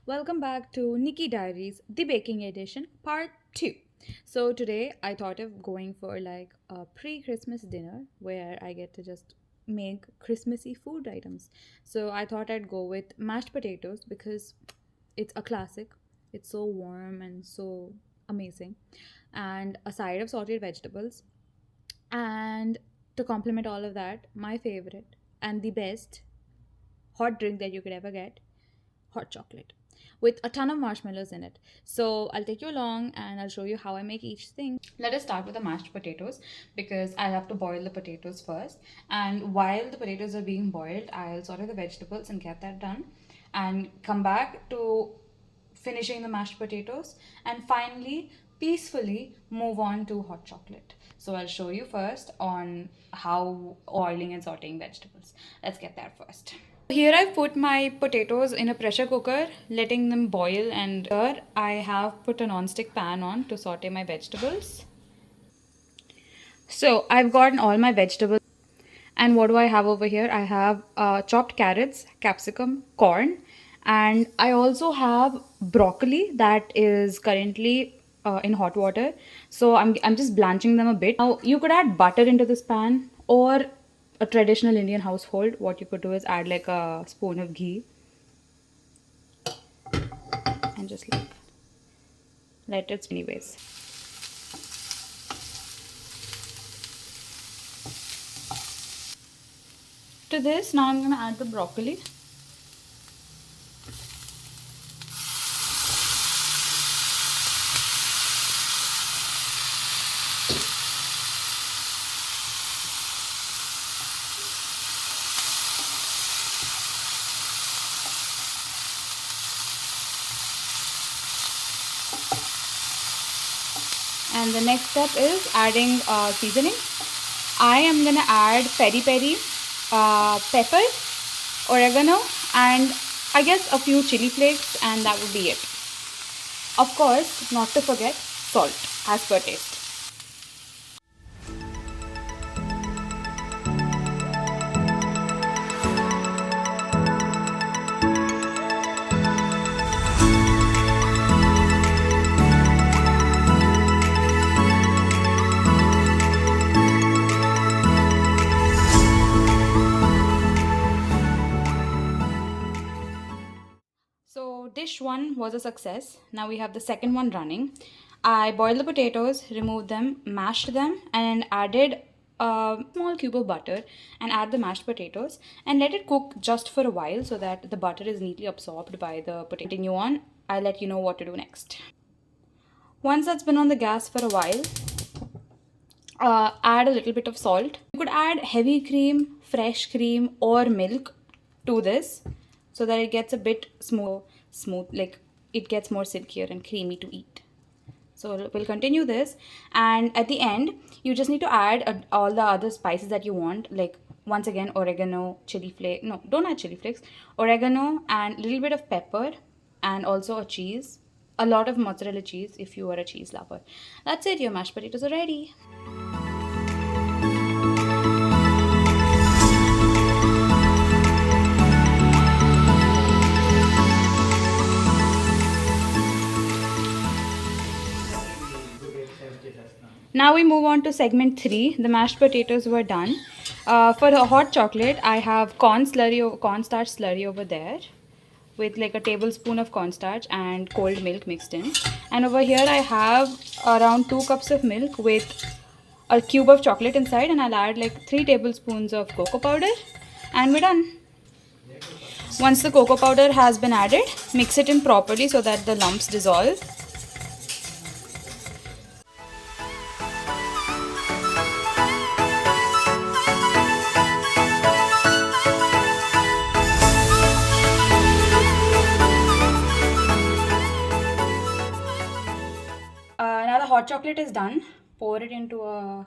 Welcome back to Nikki Diaries, the baking edition, part 2. So, today I thought of going for like a pre Christmas dinner where I get to just make Christmassy food items. So, I thought I'd go with mashed potatoes because it's a classic. It's so warm and so amazing. And a side of sauteed vegetables. And to complement all of that, my favorite and the best hot drink that you could ever get, hot chocolate with a ton of marshmallows in it. So I'll take you along and I'll show you how I make each thing. Let us start with the mashed potatoes because I'll have to boil the potatoes first. And while the potatoes are being boiled, I'll saute the vegetables and get that done and come back to finishing the mashed potatoes and finally peacefully move on to hot chocolate. So I'll show you first on how oiling and sauteing vegetables. Let's get there first. Here I've put my potatoes in a pressure cooker, letting them boil, and here I have put a non-stick pan on to saute my vegetables. So I've gotten all my vegetables. And what do I have over here? I have chopped carrots, capsicum, corn, and I also have broccoli that is currently in hot water. So I'm just blanching them a bit. Now you could add butter into this pan, or a traditional Indian household, what you could do is add like a spoon of ghee and just like let it anyways. To this, now I'm gonna add the broccoli. And the next step is adding seasoning. I am gonna add peri peri, pepper, oregano, and I guess a few chili flakes, and that would be it. Of course, not to forget salt as per taste. So dish 1 was a success. Now we have the second one running. I boiled the potatoes, removed them, mashed them, and added a small cube of butter and add the mashed potatoes and let it cook just for a while so that the butter is neatly absorbed by the potato. Continue on. I'll let you know what to do next. Once that's been on the gas for a while, add a little bit of salt. You could add heavy cream, fresh cream, or milk to this so that it gets a bit smooth, like it gets more silkier and creamy to eat. So we'll continue this, and at the end you just need to add all the other spices that you want, like once again oregano, chili flake, no, don't add chili flakes, oregano and a little bit of pepper, and also a cheese, a lot of mozzarella cheese if you are a cheese lover. That's it, your mashed potatoes are ready. Now we move on to segment 3. The mashed potatoes were done. For the hot chocolate, I have cornstarch slurry over there with like a tablespoon of cornstarch and cold milk mixed in. And over here I have around 2 cups of milk with a cube of chocolate inside, and I'll add like 3 tablespoons of cocoa powder and we're done. Once the cocoa powder has been added, mix it in properly so that the lumps dissolve. Now the hot chocolate is done. Pour it into a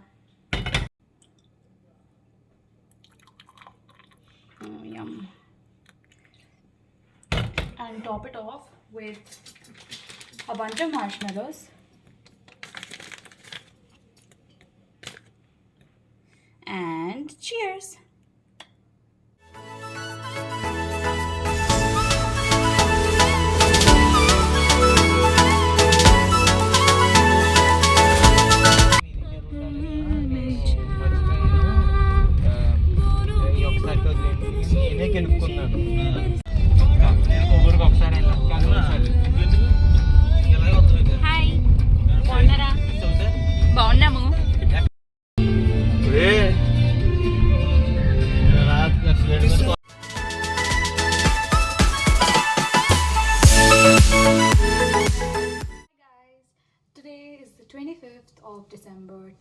yum, and top it off with a bunch of marshmallows and cheers.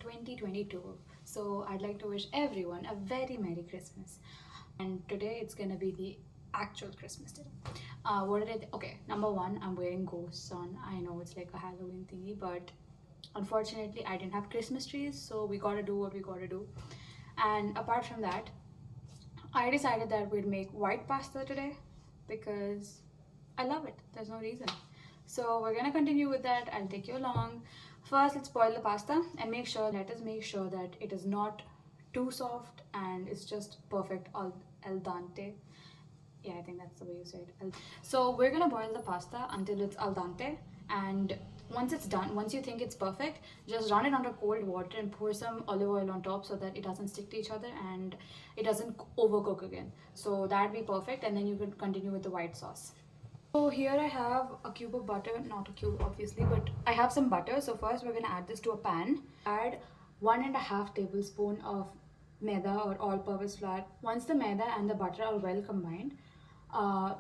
2022. So I'd like to wish everyone a very Merry Christmas. And today it's gonna be the actual Christmas dinner. What did okay, number one, I'm wearing ghosts on. I know it's like a Halloween thingy, but unfortunately I didn't have Christmas trees, so we gotta do what we gotta do. And apart from that, I decided that we'd make white pasta today because I love it. There's no reason. So we're gonna continue with that. I'll take you along. First, let's boil the pasta and let us make sure that it is not too soft and it's just perfect al dente. Yeah, I think that's the way you say it. So we're gonna boil the pasta until it's al dente, and once it's done, once you think it's perfect, just run it under cold water and pour some olive oil on top so that it doesn't stick to each other and it doesn't overcook again. So that'd be perfect, and then you can continue with the white sauce. So here I have a cube of butter, not a cube obviously, but I have some butter. So first we're gonna add this to a pan. Add 1.5 tablespoon of maida or all-purpose flour. Once the maida and the butter are well combined,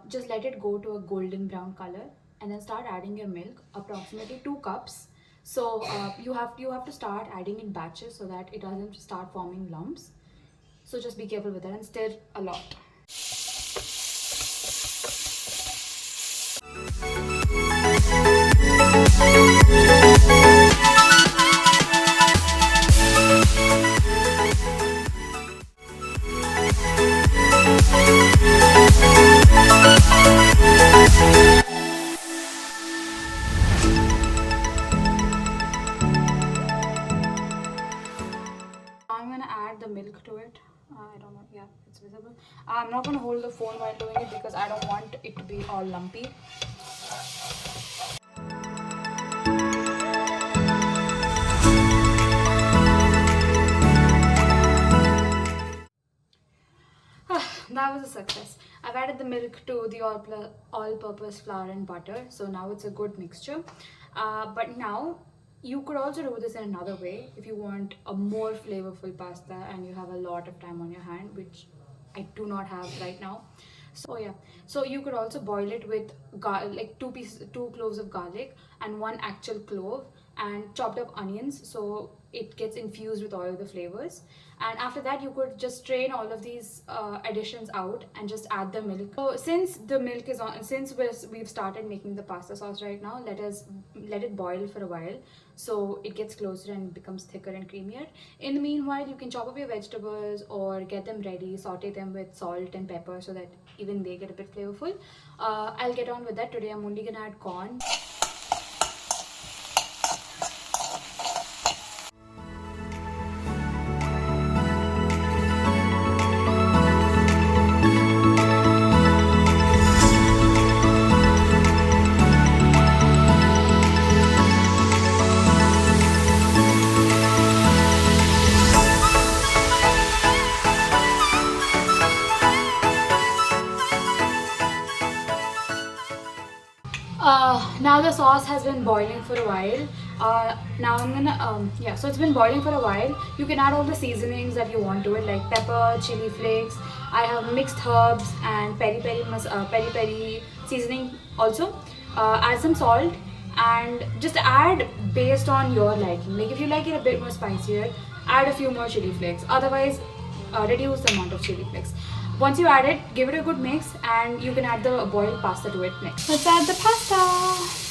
just let it go to a golden brown color, and then start adding your milk, approximately 2 cups. So you have to start adding in batches so that it doesn't start forming lumps. So just be careful with that and stir a lot. I'm gonna add the milk to it. I don't know, yeah, it's visible. I'm not gonna hold the phone while doing it because I don't want it to be all lumpy. That was a success. I've added the milk to the all-purpose flour and butter, so now it's a good mixture. But now you could also do this in another way if you want a more flavorful pasta and you have a lot of time on your hand, which I do not have right now. So yeah, so you could also boil it with like two cloves of garlic and one actual clove and chopped up onions, so it gets infused with all of the flavors. And after that, you could just strain all of these additions out and just add the milk. So since the milk is on, since we've started making the pasta sauce right now, let it boil for a while so it gets closer and becomes thicker and creamier. In the meanwhile, you can chop up your vegetables or get them ready, saute them with salt and pepper so that even they get a bit flavorful. I'll get on with that. Today I'm only gonna add corn. Now the sauce has been boiling for a while. Now I'm gonna yeah, so it's been boiling for a while. You can add all the seasonings that you want to it, like pepper, chili flakes. I have mixed herbs and peri peri seasoning also. Add some salt and just add based on your liking. Like if you like it a bit more spicier, add a few more chili flakes. Otherwise, reduce the amount of chili flakes. Once you add it, give it a good mix, and you can add the boiled pasta to it next. Let's add the pasta.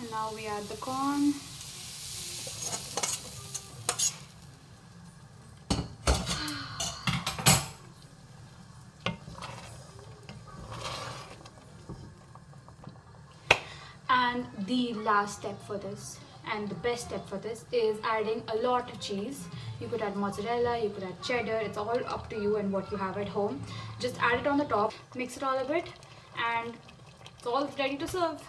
And now we add the corn. And the last step for this, and the best step for this, is adding a lot of cheese. You could add mozzarella, you could add cheddar, it's all up to you and what you have at home. Just add it on the top, mix it all a bit, and it's all ready to serve.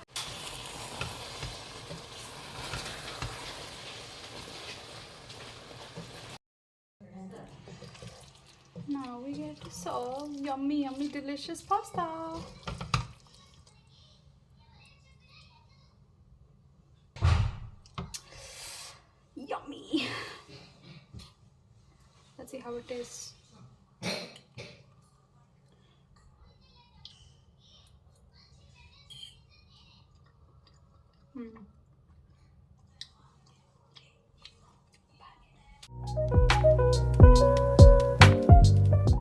Now we get to serve yummy, yummy, delicious pasta. Yummy. Let's see how it tastes. Hmm.